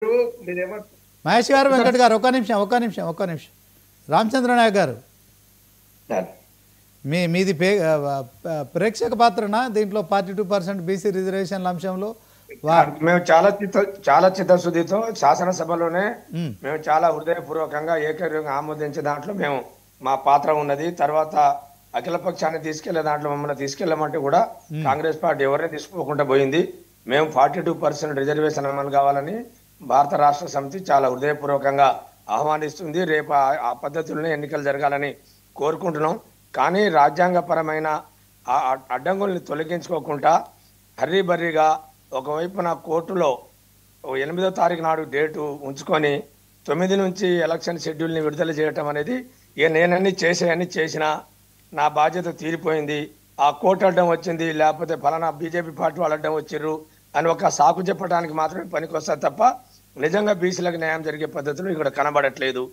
మహేష్ గారు, వెంకట్ గారు, ఒక్క నిమిషం. రామచంద్ర నాయక్ గారు, మీది ప్రేక్షక పాత్రనా దీంట్లో 42% బీసీ రిజర్వేషన్ల అంశంలో? మేము చాలా చిత్తశుద్ధితో శాసనసభలోనే మేము చాలా హృదయపూర్వకంగా ఏకగ్రీవంగా ఆమోదించే దాంట్లో మేము మా పాత్ర ఉన్నది. తర్వాత అఖిల పక్షాన్ని తీసుకెళ్లే దాంట్లో మమ్మల్ని తీసుకెళ్లమంటే కూడా కాంగ్రెస్ పార్టీ ఎవరిని తీసుకోకుండా పోయింది. మేము 42% రిజర్వేషన్ అమలు కావాలని భారత రాష్ట్ర సమితి చాలా హృదయపూర్వకంగా ఆహ్వానిస్తుంది. రేపు ఆ పద్ధతుల్లోనే ఎన్నికలు జరగాలని కోరుకుంటున్నాం. కానీ రాజ్యాంగపరమైన అడ్డంకుల్ని తొలగించుకోకుండా హర్రీబర్రీగా ఒకవైపున కోర్టులో 8వ తారీఖు నాడు డేటు ఉంచుకొని 9 నుంచి ఎలక్షన్ షెడ్యూల్ని విడుదల చేయటం అనేది నేనన్నీ చేసినా నా బాధ్యత తీరిపోయింది, ఆ కోర్టు అడ్డం వచ్చింది, లేకపోతే ఫలానా బీజేపీ పార్టీ వాళ్ళు అడ్డం వచ్చిర్రు అని ఒక సాకు చెప్పడానికి మాత్రమే పనికొస్తారు తప్ప నిజంగా బీసీలకు న్యాయం జరిగే పద్ధతులు ఇక్కడ కనబడట్లేదు.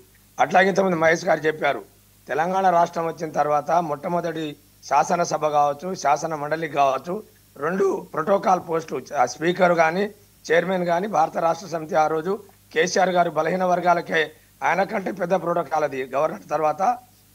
అట్లాగే ఇంతకుముందు మహేష్ గారు చెప్పారు, తెలంగాణ రాష్ట్రం వచ్చిన తర్వాత మొట్టమొదటి శాసనసభ కావచ్చు, శాసన మండలి కావచ్చు, 2 ప్రోటోకాల్ పోస్టులు స్పీకర్ కానీ చైర్మన్ కానీ భారత రాష్ట్ర సమితి ఆ రోజు కేసీఆర్ గారు బలహీన వర్గాలకే ఆయన కంటే పెద్ద ప్రోటోకాల్ అది. గవర్నర్ తర్వాత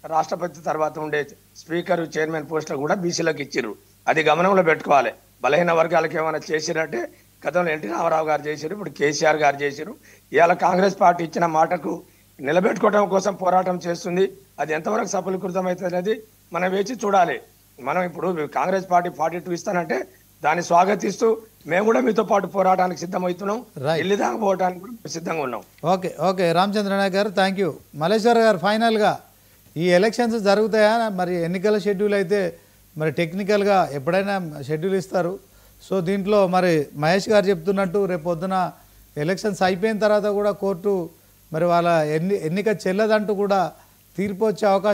రాష్ట్రపతి తర్వాత ఉండే స్పీకర్ చైర్మన్ పోస్టులు కూడా బీసీలకు ఇచ్చిర్రు. అది గమనంలో పెట్టుకోవాలి. బలహీన వర్గాలకు ఏమైనా చేసిరంటే గతంలో ఎన్టీ రామారావు గారు చేశారు, ఇప్పుడు కేసీఆర్ గారు చేశారు. ఇవాళ కాంగ్రెస్ పార్టీ ఇచ్చిన మాటకు నిలబెట్టుకోవడం కోసం పోరాటం చేస్తుంది. అది ఎంతవరకు సఫలీకృతం అవుతుంది అనేది మనం వేచి చూడాలి. మనం ఇప్పుడు కాంగ్రెస్ పార్టీ 42 ఇస్తానంటే దాన్ని స్వాగతిస్తూ మేము కూడా మీతో పాటు పోరాటానికి సిద్ధమవుతున్నాం, ఢిల్లీ దాకా పోవడానికి కూడా సిద్ధంగా ఉన్నాం. ఓకే రామచంద్ర నాయక్ గారు, థ్యాంక్ యూ. మల్లేశ్వర్ గారు, ఫైనల్గా ఈ ఎలక్షన్స్ జరుగుతాయా? మరి ఎన్నికల షెడ్యూల్ అయితే మరి టెక్నికల్గా ఎప్పుడైనా షెడ్యూల్ ఇస్తారు. సో దీంట్లో మరి మహేష్ గారు చెప్తున్నట్టు రేపు పొద్దున ఎలక్షన్స్ అయిపోయిన తర్వాత కూడా కోర్టు మరి వాళ్ళ ఎన్నిక చెల్లదంటూ కూడా తీర్పు వచ్చే అవకాశం